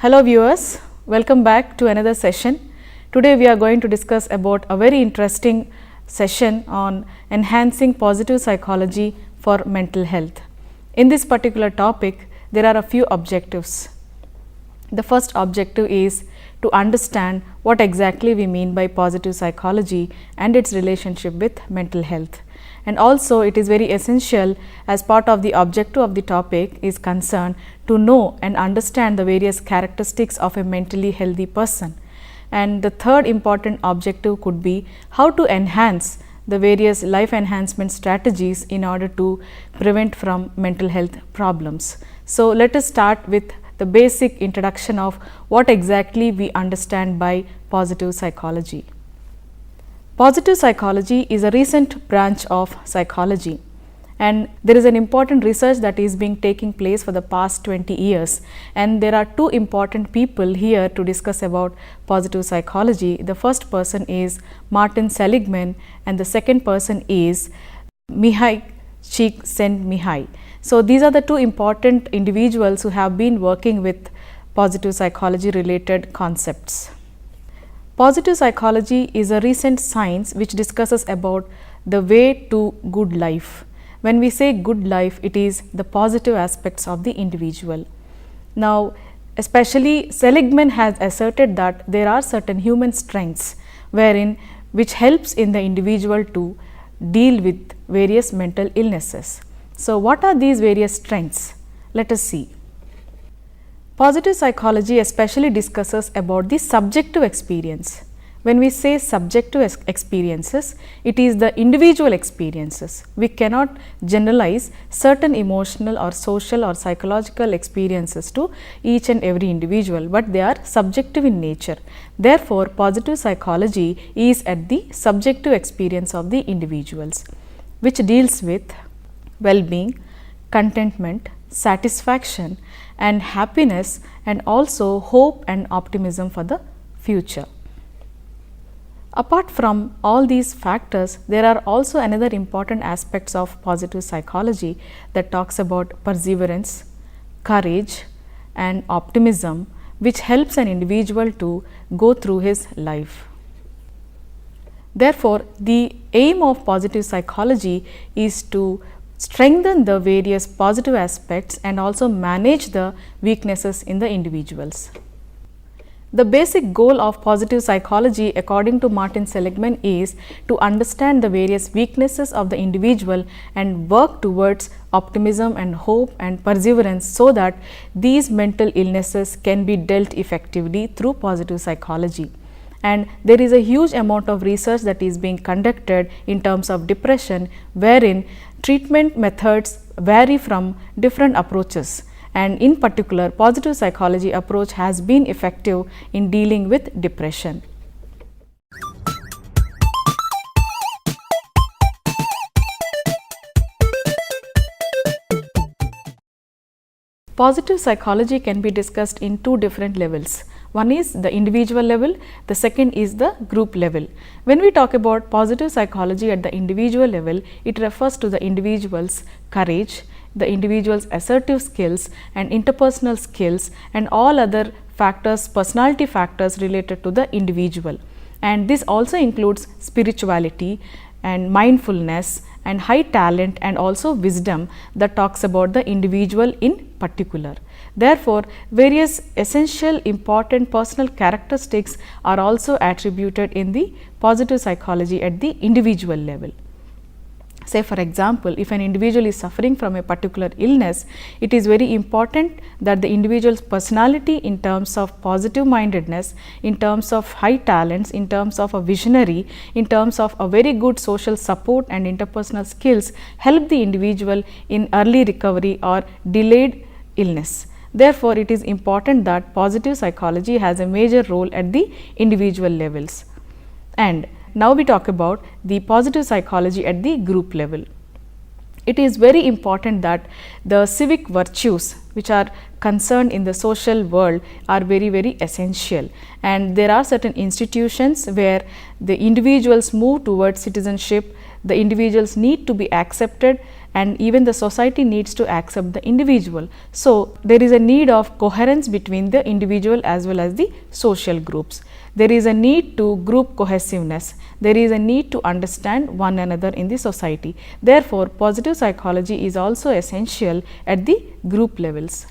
Hello viewers, welcome back to another session. Today we are going to discuss about a very interesting session on enhancing positive psychology for mental health. In this particular topic, there are a few objectives. The first objective is to understand what exactly we mean by positive psychology and its relationship with mental health. And also it is very essential, as part of the objective of the topic is concerned, to know and understand the various characteristics of a mentally healthy person. And the third important objective could be how to enhance the various life enhancement strategies in order to prevent from mental health problems. So let us start with the basic introduction of what exactly we understand by positive psychology. Positive psychology is a recent branch of psychology, and there is an important research that is being taking place for the past 20 years, and there are two important people here to discuss about positive psychology. The first person is Martin Seligman and the second person is Mihaly Csikszentmihalyi. So these are the two important individuals who have been working with positive psychology related concepts. Positive psychology is a recent science which discusses about the way to good life. When we say good life, it is the positive aspects of the individual. Now, especially Seligman has asserted that there are certain human strengths which helps in the individual to deal with various mental illnesses. So, what are these various strengths? Let us see. Positive psychology especially discusses about the subjective experience. When we say subjective experiences, it is the individual experiences. We cannot generalize certain emotional or social or psychological experiences to each and every individual, but they are subjective in nature. Therefore, positive psychology is at the subjective experience of the individuals, which deals with well-being, contentment, satisfaction and happiness, and also hope and optimism for the future. Apart from all these factors, there are also another important aspects of positive psychology that talks about perseverance, courage and optimism, which helps an individual to go through his life. Therefore, the aim of positive psychology is to strengthen the various positive aspects and also manage the weaknesses in the individuals. The basic goal of positive psychology, according to Martin Seligman, is to understand the various weaknesses of the individual and work towards optimism and hope and perseverance, so that these mental illnesses can be dealt effectively through positive psychology. And there is a huge amount of research that is being conducted in terms of depression, wherein treatment methods vary from different approaches, and in particular positive psychology approach has been effective in dealing with depression. Positive psychology can be discussed in two different levels. One is the individual level, the second is the group level. When we talk about positive psychology at the individual level, it refers to the individual's courage, the individual's assertive skills and interpersonal skills and all other factors, personality factors related to the individual. And this also includes spirituality and mindfulness and high talent and also wisdom that talks about the individual in particular. Therefore, various essential important personal characteristics are also attributed in the positive psychology at the individual level. Say for example, if an individual is suffering from a particular illness, it is very important that the individual's personality in terms of positive mindedness, in terms of high talents, in terms of a visionary, in terms of a very good social support and interpersonal skills help the individual in early recovery or delayed illness. Therefore, it is important that positive psychology has a major role at the individual levels. And now we talk about the positive psychology at the group level. It is very important that the civic virtues which are concerned in the social world are very essential, and there are certain institutions where the individuals move towards citizenship. The individuals need to be accepted and even the society needs to accept the individual. So, there is a need of coherence between the individual as well as the social groups. There is a need to group cohesiveness. There is a need to understand one another in the society. Therefore, positive psychology is also essential at the group levels.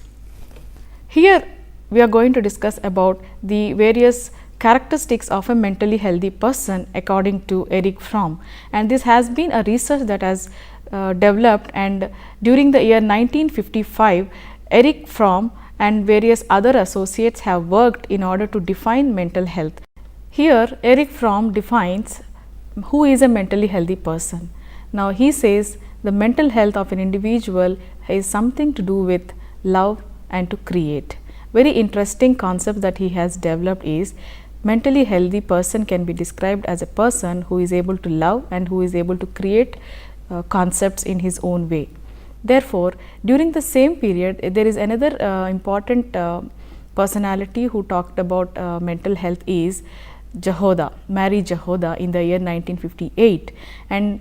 Here we are going to discuss about the various characteristics of a mentally healthy person according to Erich Fromm, and this has been a research that has developed, and during the year 1955 Erich Fromm and various other associates have worked in order to define mental health. Here Erich Fromm defines who is a mentally healthy person. Now he says the mental health of an individual has something to do with love and to create. Very interesting concept that he has developed is mentally healthy person can be described as a person who is able to love and who is able to create concepts in his own way. Therefore, during the same period there is another important personality who talked about mental health is Jahoda, Mary Jahoda in the year 1958, and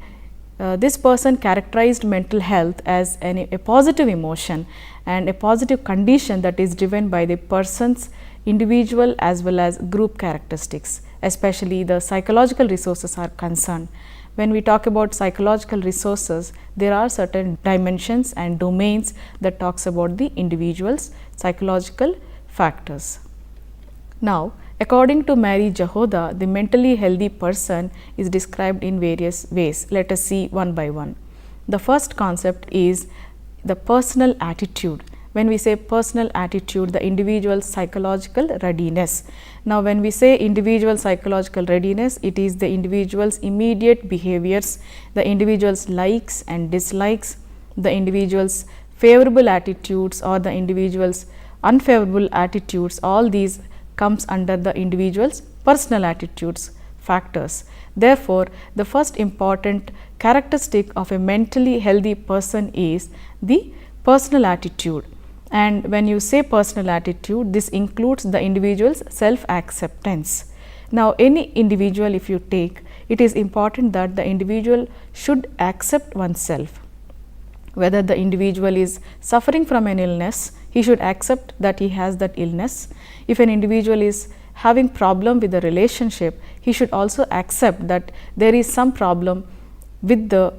this person characterized mental health as a positive emotion and a positive condition that is driven by the person's individual as well as group characteristics, especially the psychological resources are concerned. When we talk about psychological resources, there are certain dimensions and domains that talks about the individual's psychological factors. Now, according to Mary Jahoda, the mentally healthy person is described in various ways. Let us see one by one. The first concept is the personal attitude. When we say personal attitude, the individual's psychological readiness. Now, when we say individual psychological readiness, it is the individual's immediate behaviors, the individual's likes and dislikes, the individual's favorable attitudes or the individual's unfavorable attitudes. All these comes under the individual's personal attitudes factors. Therefore, the first important characteristic of a mentally healthy person is the personal attitude. And when you say personal attitude, this includes the individual's self-acceptance. Now, any individual if you take, it is important that the individual should accept oneself. Whether the individual is suffering from an illness, he should accept that he has that illness. If an individual is having problem with the relationship, he should also accept that there is some problem with the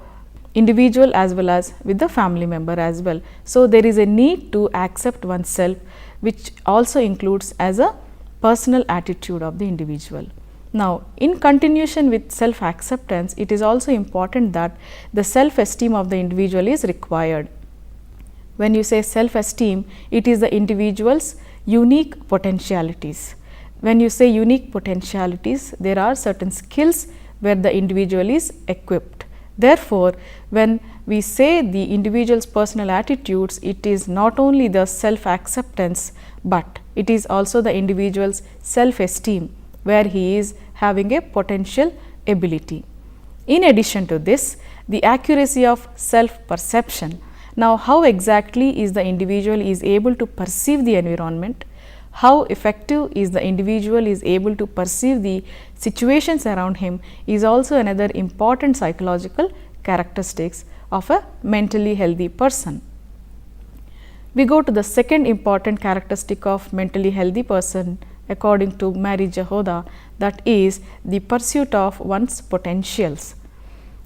individual as well as with the family member as well. So, there is a need to accept oneself, which also includes as a personal attitude of the individual. Now, in continuation with self acceptance, it is also important that the self esteem of the individual is required. When you say self esteem, it is the individual's unique potentialities. When you say unique potentialities, there are certain skills where the individual is equipped. Therefore, when we say the individual's personal attitudes, it is not only the self acceptance, but it is also the individual's self esteem, where he is having a potential ability. In addition to this, the accuracy of self perception. Now, how exactly is the individual is able to perceive the environment? How effective is the individual is able to perceive the situations around him is also another important psychological characteristics of a mentally healthy person. We go to the second important characteristic of mentally healthy person according to Mary Jahoda, that is the pursuit of one's potentials.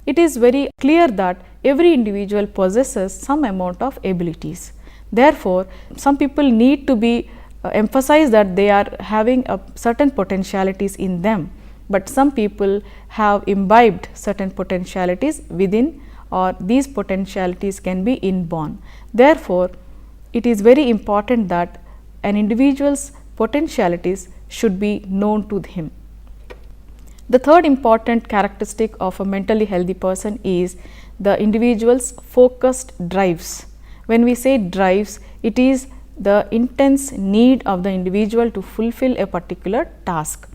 It is very clear that every individual possesses some amount of abilities. Therefore, some people need to be emphasize that they are having a certain potentialities in them, but some people have imbibed certain potentialities within, or these potentialities can be inborn. Therefore, it is very important that an individual's potentialities should be known to him. The third important characteristic of a mentally healthy person is the individual's focused drives. When we say drives, it is the intense need of the individual to fulfill a particular task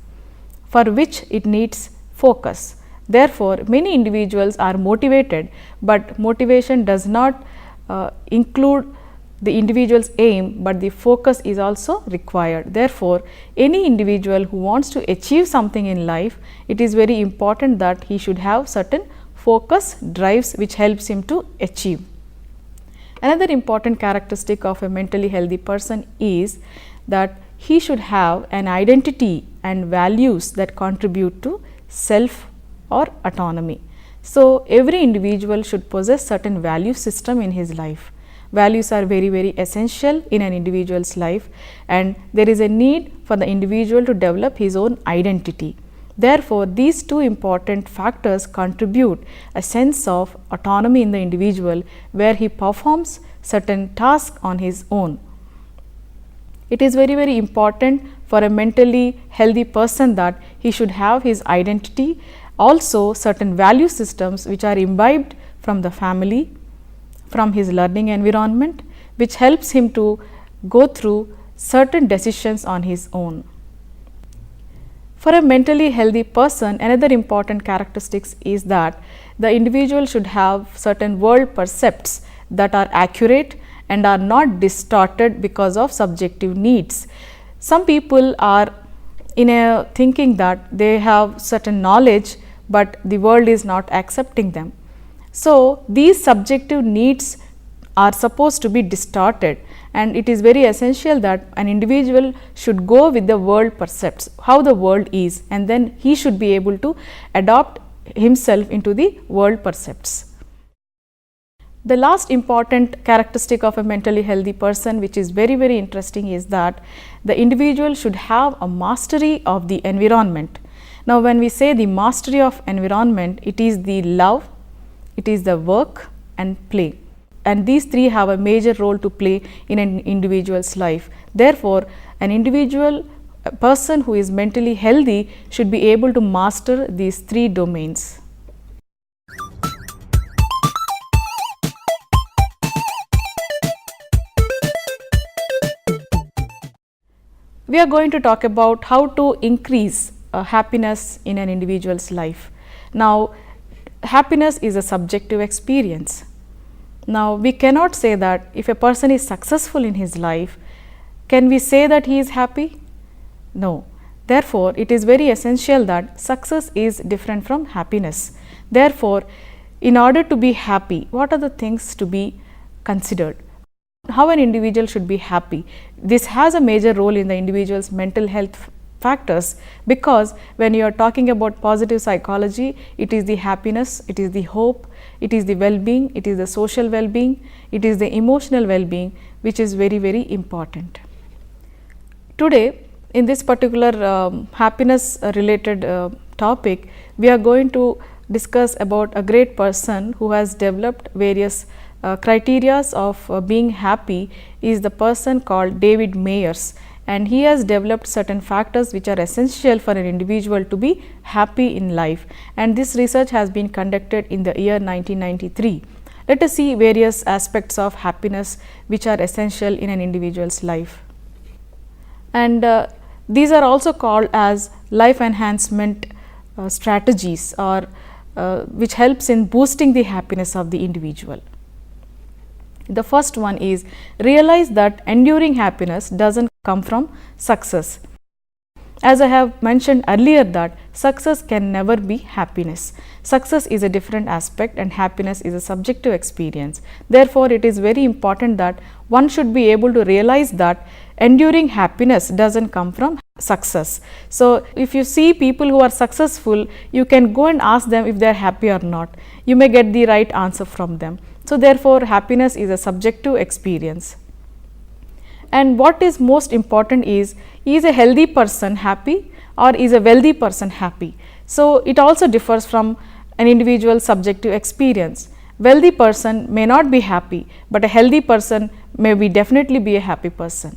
for which it needs focus. Therefore, many individuals are motivated, but motivation does not include the individual's aim, but the focus is also required. Therefore, any individual who wants to achieve something in life, it is very important that he should have certain focus drives which helps him to achieve. Another important characteristic of a mentally healthy person is that he should have an identity and values that contribute to self or autonomy. So, every individual should possess certain value system in his life. Values are very essential in an individual's life, and there is a need for the individual to develop his own identity. Therefore, these two important factors contribute a sense of autonomy in the individual, where he performs certain tasks on his own. It is very important for a mentally healthy person that he should have his identity, also certain value systems which are imbibed from the family, from his learning environment, which helps him to go through certain decisions on his own. For a mentally healthy person, another important characteristic is that the individual should have certain world percepts that are accurate and are not distorted because of subjective needs. Some people are in a thinking that they have certain knowledge, but the world is not accepting them. So, these subjective needs are supposed to be distorted, and it is very essential that an individual should go with the world percepts, how the world is, and then he should be able to adopt himself into the world percepts. The last important characteristic of a mentally healthy person, which is very interesting, is that the individual should have a mastery of the environment. Now, when we say the mastery of environment, it is the love, it is the work and play, and these three have a major role to play in an individual's life. Therefore, an individual person who is mentally healthy should be able to master these three domains. We are going to talk about how to increase happiness in an individual's life. Now, happiness is a subjective experience. Now, we cannot say that if a person is successful in his life, can we say that he is happy? No. Therefore, it is very essential that success is different from happiness. Therefore, in order to be happy, what are the things to be considered? How an individual should be happy? This has a major role in the individual's mental health factors, because when you are talking about positive psychology, it is the happiness, it is the hope, it is the well-being, it is the social well-being, it is the emotional well-being, which is very important. Today, in this particular happiness related topic, we are going to discuss about a great person who has developed various criteria of being happy. Is the person called David Mayers, and he has developed certain factors which are essential for an individual to be happy in life, and this research has been conducted in the year 1993. Let us see various aspects of happiness which are essential in an individual's life, and these are also called as life enhancement strategies, or which helps in boosting the happiness of the individual. The first one is realize that enduring happiness doesn't come from success. As I have mentioned earlier, that success can never be happiness. Success is a different aspect and happiness is a subjective experience. Therefore, it is very important that one should be able to realize that enduring happiness doesn't come from success. So, if you see people who are successful, you can go and ask them if they are happy or not. You may get the right answer from them. So, therefore, happiness is a subjective experience. And what is most important is a healthy person happy or is a wealthy person happy? So, it also differs from an individual subjective experience. Wealthy person may not be happy, but a healthy person may definitely be a happy person.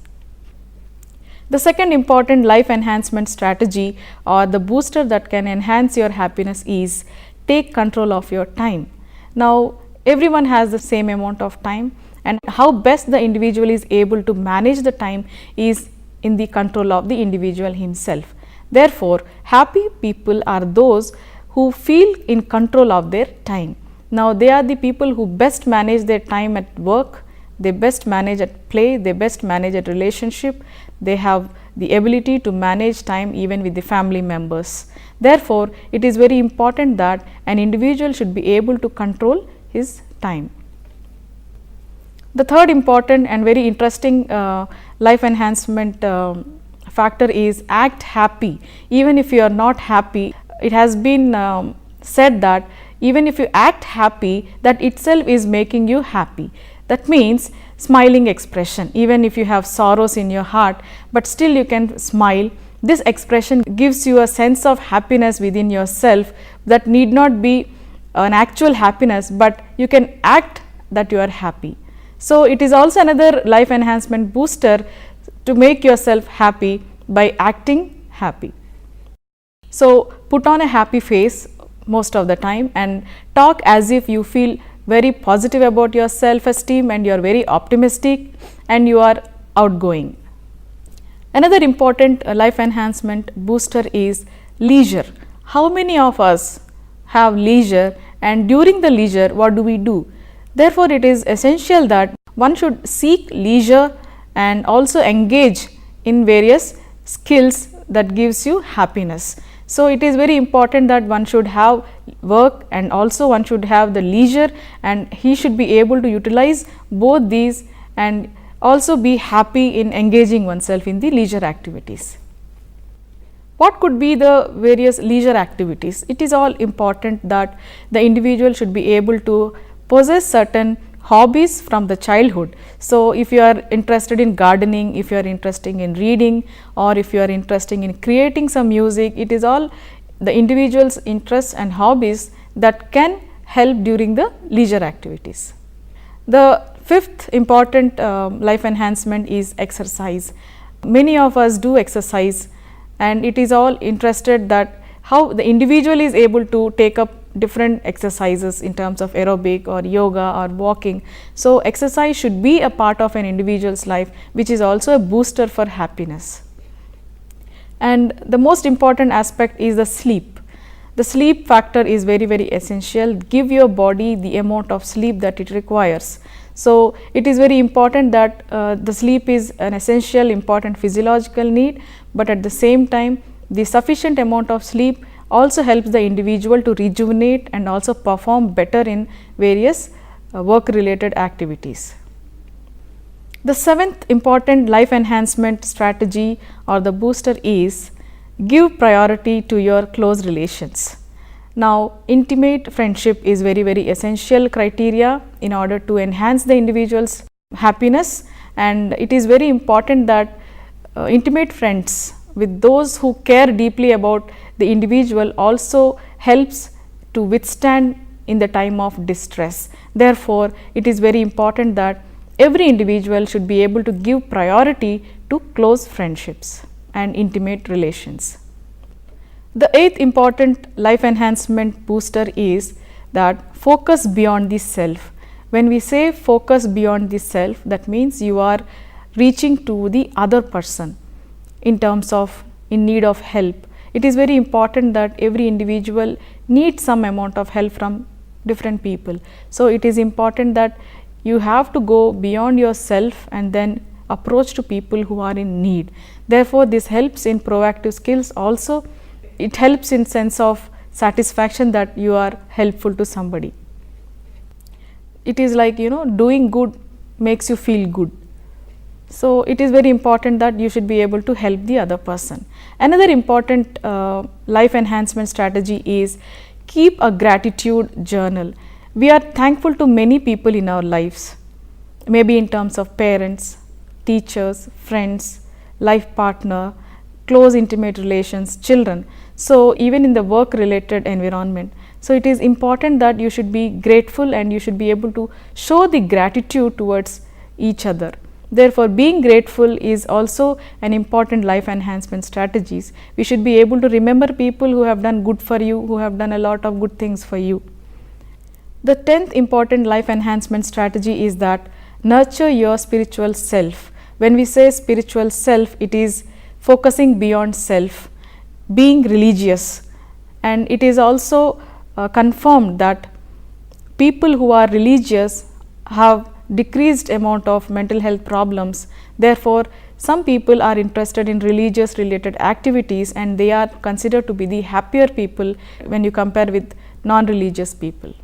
The second important life enhancement strategy or the booster that can enhance your happiness is take control of your time. Now, everyone has the same amount of time, and how best the individual is able to manage the time is in the control of the individual himself. Therefore, happy people are those who feel in control of their time. Now, they are the people who best manage their time at work, they best manage at play, they best manage at relationship, they have the ability to manage time even with the family members. Therefore, it is very important that an individual should be able to control his time. The third important and very interesting life enhancement factor is act happy. Even if you are not happy, it has been said that even if you act happy, that itself is making you happy. That means smiling expression. Even if you have sorrows in your heart, but still you can smile, this expression gives you a sense of happiness within yourself that need not be an actual happiness, but you can act that you are happy. So, it is also another life enhancement booster to make yourself happy by acting happy. So, put on a happy face most of the time and talk as if you feel very positive about your self-esteem and you are very optimistic and you are outgoing. Another important life enhancement booster is leisure. How many of us have leisure, and during the leisure what do we do? Therefore, it is essential that one should seek leisure and also engage in various skills that gives you happiness. So, it is very important that one should have work and also one should have the leisure, and he should be able to utilize both these and also be happy in engaging oneself in the leisure activities. What could be the various leisure activities? It is all important that the individual should be able to possess certain hobbies from the childhood. So, if you are interested in gardening, if you are interested in reading, or if you are interested in creating some music, it is all the individual's interests and hobbies that can help during the leisure activities. The fifth important life enhancement is exercise. Many of us do exercise, and it is all interested that how the individual is able to take up different exercises in terms of aerobic or yoga or walking. So, exercise should be a part of an individual's life, which is also a booster for happiness. And the most important aspect is the sleep. The sleep factor is very essential. Give your body the amount of sleep that it requires. So, it is very important that the sleep is an essential important physiological need, but at the same time the sufficient amount of sleep also helps the individual to rejuvenate and also perform better in various work related activities. The seventh important life enhancement strategy or the booster is give priority to your close relations. Now, intimate friendship is very essential criteria in order to enhance the individual's happiness, and it is very important that intimate friends with those who care deeply about the individual also helps to withstand in the time of distress. Therefore, it is very important that every individual should be able to give priority to close friendships and intimate relations. The eighth important life enhancement booster is that focus beyond the self. When we say focus beyond the self, that means you are reaching to the other person in terms of in need of help. It is very important that every individual needs some amount of help from different people. So, it is important that you have to go beyond yourself and then approach to people who are in need. Therefore, this helps in proactive skills also. It helps in sense of satisfaction that you are helpful to somebody. It is like doing good makes you feel good. So, it is very important that you should be able to help the other person. Another important life enhancement strategy is keep a gratitude journal. We are thankful to many people in our lives, maybe in terms of parents, teachers, friends, life partner, close intimate relations, children. So, even in the work related environment. So, it is important that you should be grateful and you should be able to show the gratitude towards each other. Therefore, being grateful is also an important life enhancement strategies. We should be able to remember people who have done good for you, who have done a lot of good things for you. The 10th important life enhancement strategy is that nurture your spiritual self. When we say spiritual self, it is focusing beyond self, being religious, and it is also confirmed that people who are religious have decreased amount of mental health problems. Therefore, some people are interested in religious related activities and they are considered to be the happier people when you compare with non-religious people.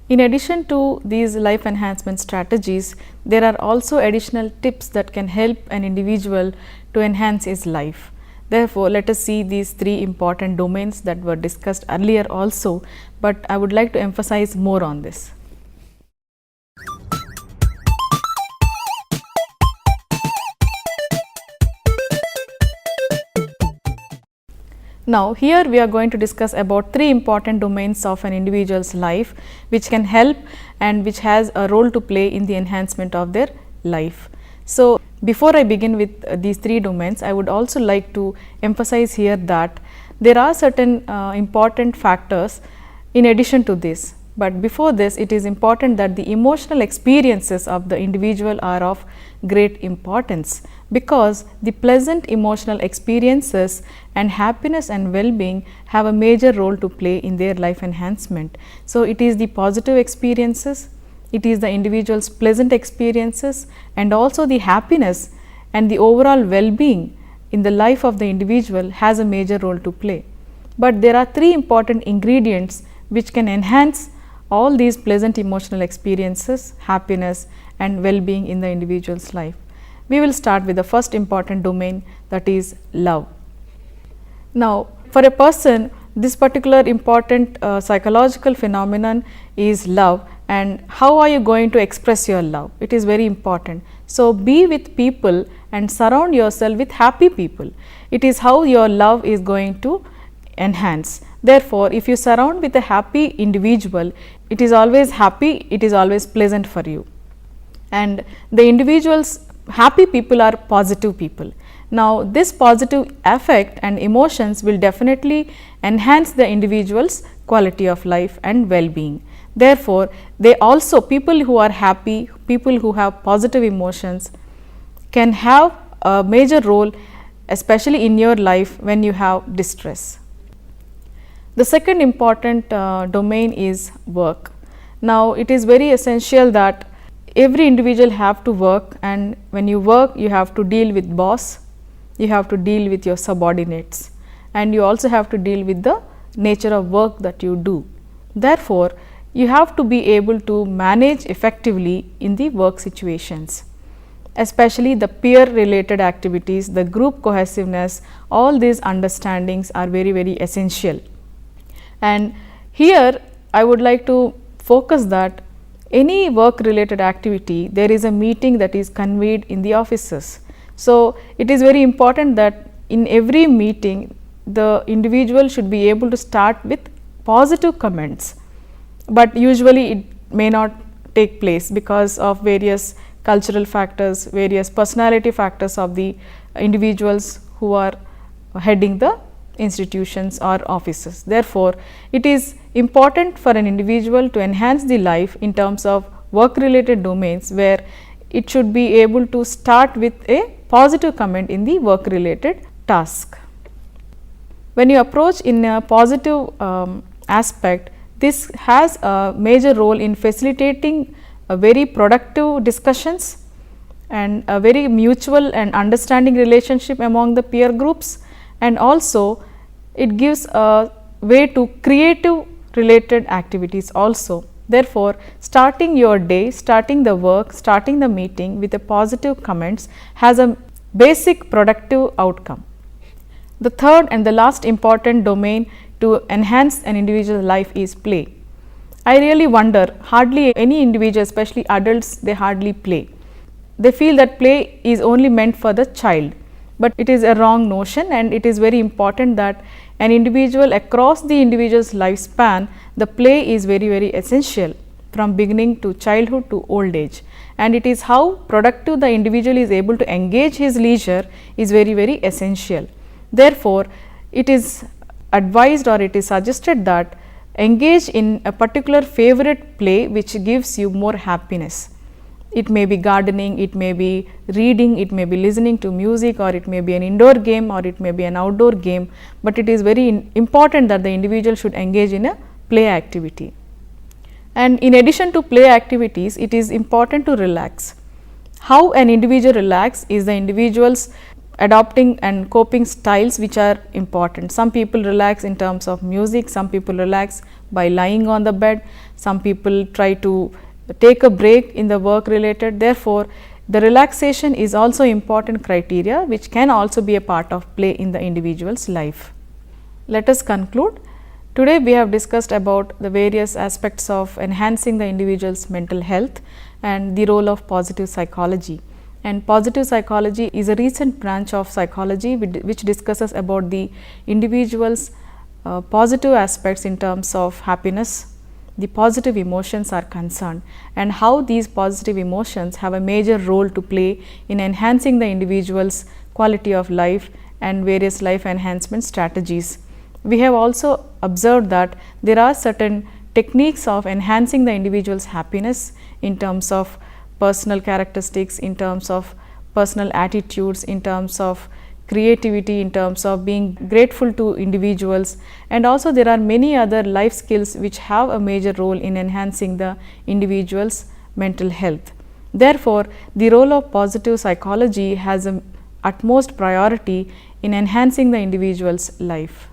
In addition to these life enhancement strategies, there are also additional tips that can help an individual to enhance his life. Therefore, let us see these three important domains that were discussed earlier also, but I would like to emphasize more on this. Now, here we are going to discuss about three important domains of an individual's life which can help and which has a role to play in the enhancement of their life. So, before I begin with these three domains, I would also like to emphasize here that there are certain important factors in addition to this. But before this, it is important that the emotional experiences of the individual are of great importance, because the pleasant emotional experiences and happiness and well-being have a major role to play in their life enhancement. So, it is the positive experiences, it is the individual's pleasant experiences, and also the happiness and the overall well-being in the life of the individual has a major role to play. But there are three important ingredients which can enhance all these pleasant emotional experiences, happiness and well-being in the individual's life. We will start with the first important domain, that is love. Now, for a person, this particular important psychological phenomenon is love, and how are you going to express your love? It is very important. So, be with people and surround yourself with happy people. It is how your love is going to enhance. Therefore, if you surround with a happy individual, it is always happy, it is always pleasant for you. And the individuals, happy people are positive people. Now, this positive affect and emotions will definitely enhance the individual's quality of life and well-being. Therefore, they also, people who are happy, people who have positive emotions can have a major role, especially in your life when you have distress. The second important domain is work. Now, it is very essential that every individual have to work, and when you work, you have to deal with boss, you have to deal with your subordinates, and you also have to deal with the nature of work that you do. Therefore, you have to be able to manage effectively in the work situations, especially the peer related activities, the group cohesiveness, all these understandings are very, very essential. And here I would like to focus that any work related activity, there is a meeting that is conveyed in the offices. So, it is very important that in every meeting the individual should be able to start with positive comments, but usually it may not take place because of various cultural factors, various personality factors of the individuals who are heading the institutions or offices. Therefore, it is important for an individual to enhance the life in terms of work related domains, where it should be able to start with a positive comment in the work related task. When you approach in a positive aspect, this has a major role in facilitating a very productive discussions and a very mutual and understanding relationship among the peer groups, and also it gives a way to creative related activities also. Therefore, starting your day, starting the work, starting the meeting with a positive comments has a basic productive outcome. The third and the last important domain to enhance an individual's life is play. I really wonder, hardly any individual, especially adults, they hardly play. They feel that play is only meant for the child, but it is a wrong notion, and it is very important that an individual across the individual's lifespan, the play is very, very essential from beginning to childhood to old age, and it is how productive the individual is able to engage his leisure is very, very essential. Therefore, it is advised or it is suggested that engage in a particular favorite play which gives you more happiness. It may be gardening, it may be reading, it may be listening to music, or it may be an indoor game, or it may be an outdoor game, but it is very important that the individual should engage in a play activity. And in addition to play activities, it is important to relax. How an individual relax is the individual's adopting and coping styles which are important. Some people relax in terms of music, some people relax by lying on the bed, some people try to take a break in the work related. Therefore, the relaxation is also important criteria which can also be a part of play in the individual's life. Let us conclude. Today we have discussed about the various aspects of enhancing the individual's mental health and the role of positive psychology. And positive psychology is a recent branch of psychology which discusses about the individual's positive aspects in terms of happiness, the positive emotions are concerned, and how these positive emotions have a major role to play in enhancing the individual's quality of life and various life enhancement strategies. We have also observed that there are certain techniques of enhancing the individual's happiness in terms of personal characteristics, in terms of personal attitudes, in terms of creativity, in terms of being grateful to individuals, and also there are many other life skills which have a major role in enhancing the individual's mental health. Therefore, the role of positive psychology has an utmost priority in enhancing the individual's life.